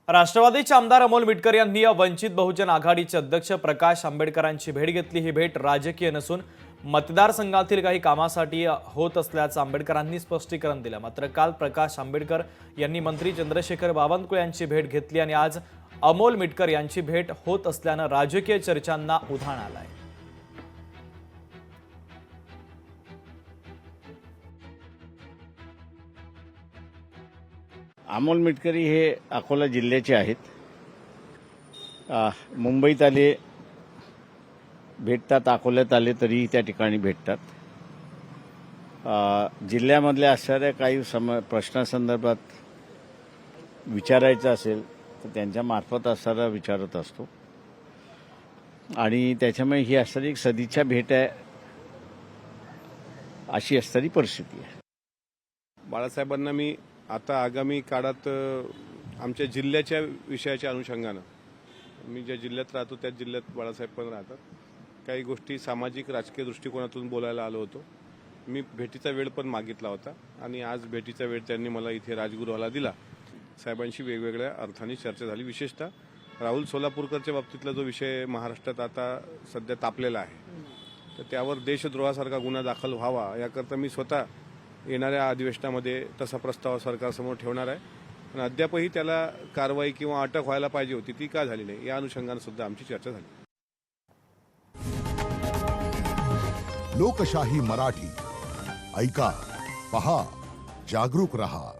राष्ट्रवादीचे आमदार अमोल मिटकर यांनी वंचित बहुजन आघाडीचे अध्यक्ष प्रकाश आंबेडकरांची भेट घेतली। ही भेट राजकीय नसून मतदारसंघातील काही कामासाठी होत असल्याचं आंबेडकरांनी स्पष्टीकरण दिलं। मात्र काल प्रकाश आंबेडकर यांनी मंत्री चंद्रशेखर बावनकुळे यांची भेट घेतली आणि आज अमोल मिटकर यांची भेट होत असल्यानं राजकीय चर्चांना उधाण आलंय। अमोल मिटकरी हे अकोला जिल्ह्याचे आहेत। मुंबईत आले भेटतात, अकोल्यात आले तरी त्या ठिकाणी भेटतात। जिल्ह्यामधल्या असणाऱ्या काही प्रश्नासंदर्भात विचारायचं असेल तर त्यांच्या मार्फत असणारा विचारत असतो आणि त्याच्यामुळे ही असणारी एक सदिच्छा भेट आहे, अशी असणारी परिस्थिती आहे। बाळासाहेबांना मी आता आगामी काळात आमच्या जिल्ह्याच्या विषयाच्या अनुषंगानं, मी ज्या जिल्ह्यात राहतो त्या जिल्ह्यात बाळासाहेब पण राहतात, काही गोष्टी सामाजिक राजकीय दृष्टिकोनातून बोलायला आलो होतो। मी भेटीचा वेळ पण मागितला होता आणि आज भेटीचा वेळ त्यांनी मला इथे राजगृहाला दिला। साहेबांशी वेगवेगळ्या अर्थाने चर्चा झाली। विशेषतः राहुल सोलापूरकरच्या बाबतीतला जो विषय महाराष्ट्रात आता सध्या तापलेला आहे, तर त्यावर देशद्रोहासारखा गुन्हा दाखल व्हावा याकरता मी स्वतः येणाऱ्या अधिवेशनामध्ये तसा प्रस्ताव सरकारसमोर ठेवणार आहे। पण अद्यापही त्याला कारवाई किंवा अटक व्हायला पाहिजे होती, ती का झाली नाही या अनुषंगाने सुद्धा आमची चर्चा झाली। लोकशाही मराठी ऐका, पहा, जागरूक रहा।